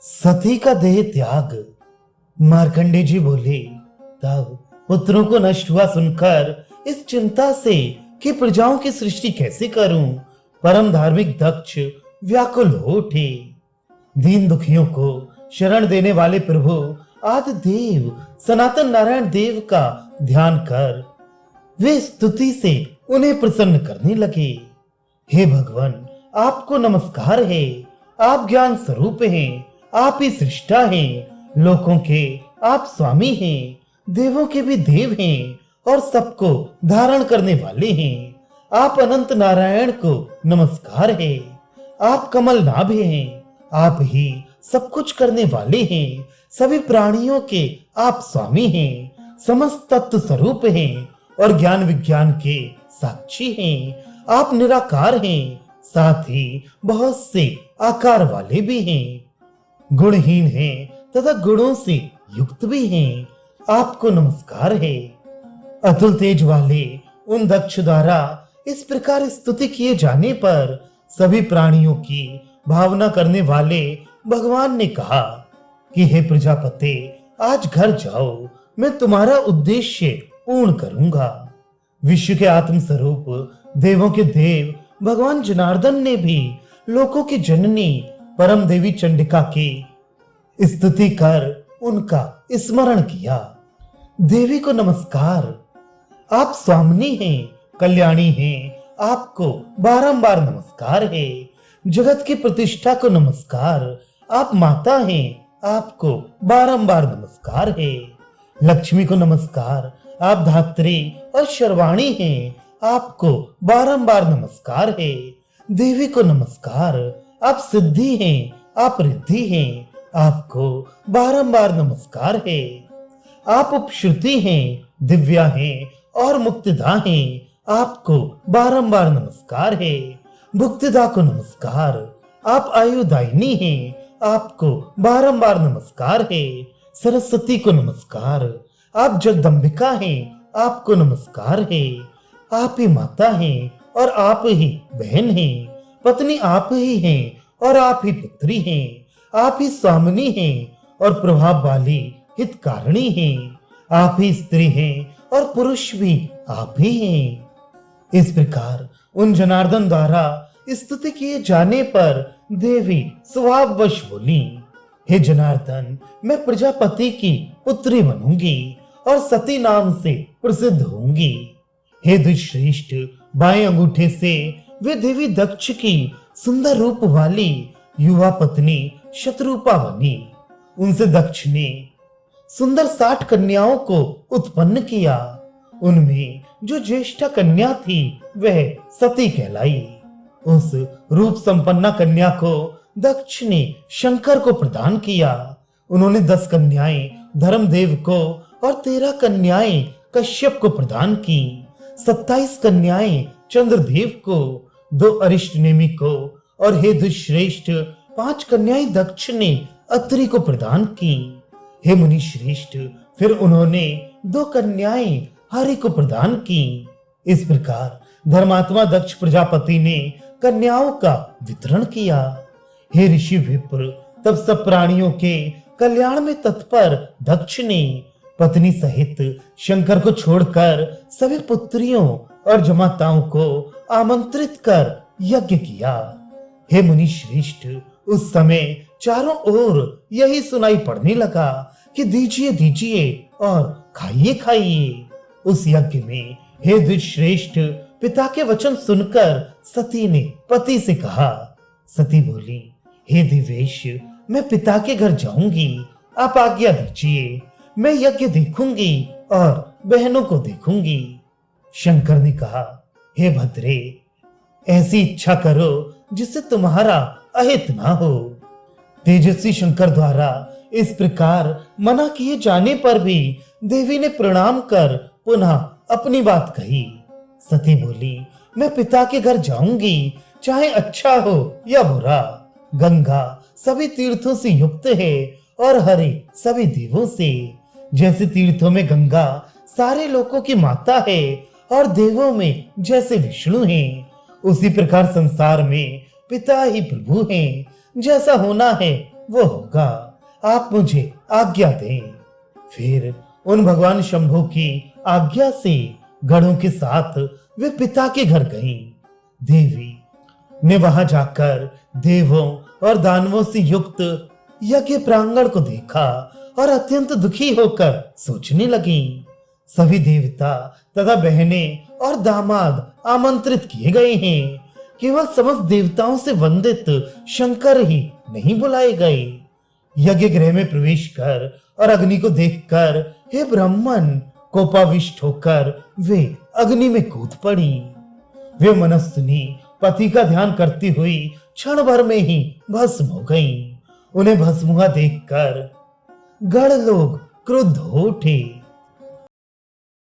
सती का देह त्याग। मार्कंडे जी बोले, तब पुत्रों को नष्ट हुआ सुनकर इस चिंता से कि प्रजाओं की सृष्टि कैसे करूं, परम धार्मिक दक्ष व्याकुल हो उठे। दीन दुखियों को शरण देने वाले प्रभु आदि देव सनातन नारायण देव का ध्यान कर वे स्तुति से उन्हें प्रसन्न करने लगे। हे भगवान, आपको नमस्कार है। आप ज्ञान स्वरूप हैं, आप ही सृष्टा हैं, लोकों के आप स्वामी हैं, देवों के भी देव हैं और सबको धारण करने वाले हैं। आप अनंत नारायण को नमस्कार है। आप कमल नाभ हैं, आप ही सब कुछ करने वाले हैं, सभी प्राणियों के आप स्वामी हैं, समस्त तत्व स्वरूप हैं और ज्ञान विज्ञान के साक्षी हैं। आप निराकार हैं, साथ ही बहुत से आकार वाले भी हैं, गुणहीन हैं तथा गुणों से युक्त भी हैं। आपको नमस्कार है। अतुल तेज वाले उन दक्ष द्वारा इस प्रकार स्तुति किए जाने पर सभी प्राणियों की भावना करने वाले भगवान ने कहा कि हे प्रजापते, आज घर जाओ, मैं तुम्हारा उद्देश्य पूर्ण करूंगा। विश्व के आत्म स्वरूप देवों के देव भगवान जनार्दन ने भी लोकों की जननी परम देवी चंडिका की स्तुति कर उनका स्मरण किया। देवी को नमस्कार। आप स्वामिनी हैं, कल्याणी हैं, आपको बारंबार नमस्कार है। जगत की प्रतिष्ठा को नमस्कार। आप माता हैं, आपको बारंबार नमस्कार है। लक्ष्मी को नमस्कार। आप धात्री और शर्वाणी हैं, आपको बारंबार नमस्कार है। देवी को नमस्कार। आप सिद्धि हैं, आप रिद्धि हैं, आपको बारंबार नमस्कार है। आप उपश्रुति हैं, दिव्या हैं और मुक्तिदा हैं, आपको बारंबार नमस्कार है। मुक्तिदा को नमस्कार। आप आयुदायिनी हैं, आपको बारंबार नमस्कार है। सरस्वती को नमस्कार। आप जगदम्बिका हैं, आपको नमस्कार है। आप ही माता हैं और आप ही बहन हैं, पत्नी आप ही हैं और आप ही पुत्री हैं। आप ही स्वामिनी हैं और प्रभाव वाली हितकारिणी हैं। आप ही स्त्री हैं और पुरुष भी आप ही हैं। इस प्रकार उन जनार्दन द्वारा स्तुति किए जाने पर देवी स्वभाववश बोली, हे जनार्दन, मैं प्रजापति की पुत्री बनूंगी और सती नाम से प्रसिद्ध होंगी। हे द्विश्रेष्ठ, बाएं अंगूठे से वे देवी दक्ष की सुंदर रूप वाली युवा पत्नी शत्रुपा बनी। उनसे दक्ष ने सुंदर 60 कन्याओं को उत्पन्न किया। उनमें जो ज्येष्ठा कन्या थी वह सती कहलाई। उस रूप संपन्ना कन्या को दक्ष ने शंकर को प्रदान किया। उन्होंने 10 कन्याएं धर्मदेव को और 13 कन्याएं कश्यप को प्रदान की। 27 कन्याएं चंद्रदेव को, 2 अरिष्टनेमि को और हे दुश्रेष्ठ 5 कन्याएं दक्ष ने अत्रि को प्रदान की। हे मुनि श्रेष्ठ, फिर उन्होंने 2 कन्याएं हरि को प्रदान की। इस प्रकार धर्मात्मा दक्ष प्रजापति ने कन्याओं का वितरण किया। हे ऋषि विप्र, तब सब प्राणियों के कल्याण में तत्पर दक्ष ने पत्नी सहित शंकर को छोड़कर सभी पुत्रियों और जमाताओं को आमंत्रित कर यज्ञ किया। हे मुनि श्रेष्ठ, उस समय चारों ओर यही सुनाई पड़ने लगा कि दीजिए दीजिए और खाइए खाइए। उस यज्ञ में हे द्विश्रेष्ठ, पिता के वचन सुनकर सती ने पति से कहा। सती बोली, हे दिवेश, मैं पिता के घर जाऊंगी, आप आज्ञा दीजिए। मैं यज्ञ देखूंगी और बहनों को देखूंगी। शंकर ने कहा, हे भद्रे, ऐसी इच्छा करो जिससे तुम्हारा अहित ना हो। तेजस्वी शंकर द्वारा इस प्रकार मना किए जाने पर भी देवी ने प्रणाम कर पुनः अपनी बात कही। सती बोली, मैं पिता के घर जाऊंगी, चाहे अच्छा हो या बुरा। गंगा सभी तीर्थों से युक्त है और हरि सभी देवों से। जैसे तीर्थों में गंगा सारे लोकों की माता है और देवों में जैसे विष्णु हैं, उसी प्रकार संसार में पिता ही प्रभु हैं। जैसा होना है वो होगा, आप मुझे आज्ञा दें। फिर उन भगवान शंभु की आज्ञा से गढ़ों के साथ वे पिता के घर गईं। देवी ने वहां जाकर देवों और दानवों से युक्त यज्ञ प्रांगण को देखा और अत्यंत दुखी होकर सोचने लगी। सभी देवता तथा बहनें और दामाद आमंत्रित किए गए हैं, केवल समस्त देवताओं से वंदित शंकर ही नहीं बुलाए गए। यज्ञ गृह में प्रवेश कर और अग्नि को देखकर हे ब्राह्मण कोपाविष्ट होकर वे अग्नि में कूद पड़ी। वे मनस्विनी पति का ध्यान करती हुई क्षण भर में ही भस्म हो गईं। उन्हें भस्म हुआ देखकर गढ़ लोग क्रुद्ध हो उठे